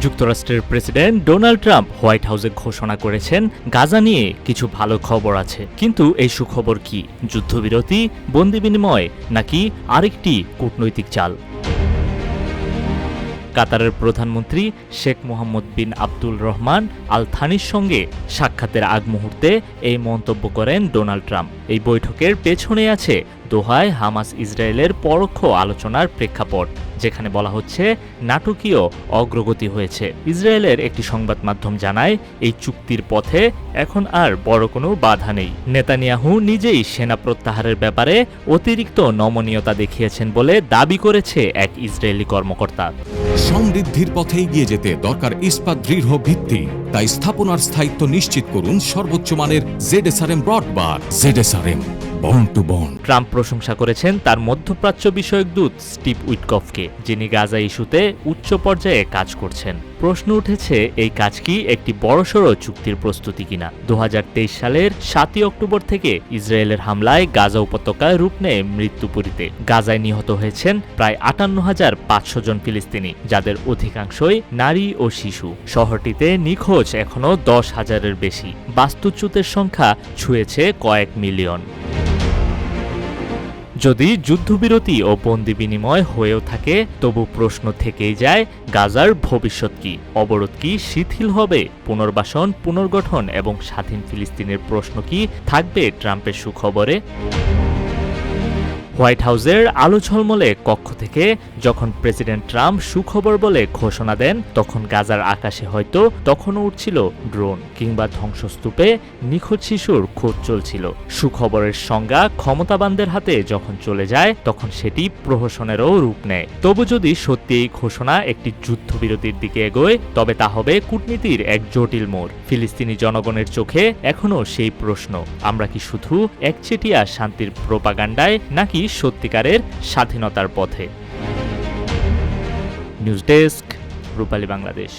যুক্তরাষ্ট্রের president Donald Trump white হাউসে ঘোষণা করেছেন গাজা নিয়ে কিছু ভালো খবর আছে। কিন্তু এই সুখবর কি? যুদ্ধবিরতি, বন্দি বিনিময়, নাকি আরেকটি কূটনৈতিক চাল? কাতারের প্রধানমন্ত্রী শেখ মোহাম্মদ বিন আব্দুল রহমান আল থানির সঙ্গে সাক্ষাতের আগ মুহূর্তে এই মন্তব্য করেন ডোনাল্ড ট্রাম্প। এই বৈঠকের পেছনে আছে দোহায় হামাস ইসরায়েলের পরোক্ষ আলোচনার প্রেক্ষাপট, যেখানে বলা হচ্ছে নাটকীয় অগ্রগতি হয়েছে। ইসরায়েলের একটি সংবাদ মাধ্যম জানায় এই চুক্তির পথে এখন আর বড় কোনো বাধা নেই। নেতানিয়াহু নিজেই সেনা প্রত্যাহারের ব্যাপারে অতিরিক্ত নমনীয়তা দেখিয়েছেন বলে দাবি করেছে এক ইসরায়েলি কর্মকর্তা। সমৃদ্ধির পথে এগিয়ে যেতে দরকার ইস্পাত দৃঢ় ভিত্তি, তাই স্থাপনার স্থায়িত্ব নিশ্চিত করুন সর্বোচ্চ মানের ZSRM ব্রডবার। ZSRM bond to bond. Trump প্রশংসা করেছেন তার মধ্যপ্রাচ্য বিষয়ক দূত স্টিভ উইটকফকে, যিনি গাজা ইস্যুতে উচ্চ পর্যায়ে কাজ করছেন। প্রশ্ন উঠেছে, এই কাজ কি একটি বড়সড় চুক্তির প্রস্তুতি কিনা? 2023 সালের 7 অক্টোবর থেকে ইসরায়েলের হামলায় গাজা উপত্যকায় রূপ নেয় মৃত্যুপুরীতে। গাজায় নিহত হয়েছেন প্রায় 58,500 জন ফিলিস্তিনি, যাদের অধিকাংশই নারী ও শিশু। শহরটিতে নিখোঁজ এখনও 10,000-এর বেশি। বাস্তুচ্যুতের সংখ্যা ছুঁয়েছে কয়েক মিলিয়ন। যদি যুদ্ধবিরতি ও বন্দি বিনিময় হয়েও থাকে, তবু প্রশ্ন থেকেই যায়, গাজার ভবিষ্যৎ কি? অবরোধ কি শিথিল হবে? পুনর্বাসন, পুনর্গঠন এবং স্বাধীন ফিলিস্তিনের প্রশ্ন কি থাকবে ট্রাম্পের সুখবরে? হোয়াইট হাউসের আলো ঝলমলে কক্ষ থেকে যখন প্রেসিডেন্ট ট্রাম্প সুখবর বলে ঘোষণা দেন, তখন গাজার আকাশে হয়তো তখনও উঠছিল ড্রোন, কিংবা ধ্বংসস্তূপে নিখোঁজ শিশুর খোঁজ চলছিল। সুখবরের সংজ্ঞা ক্ষমতাবানদের হাতে যখন চলে যায়, তখন সেটি প্রহসনেরও রূপ নেয়। তবু যদি সত্যি এই ঘোষণা একটি যুদ্ধবিরতির দিকে এগোয়, তবে তা হবে কূটনীতির এক জটিল মোড়। ফিলিস্তিনি জনগণের চোখে এখনও সেই প্রশ্ন, আমরা কি শুধু একচেটিয়া শান্তির প্রোপাগান্ডায়, নাকি সত্যিকারের স্বাধীনতার পথে? নিউজ ডেস্ক, রূপালী বাংলাদেশ।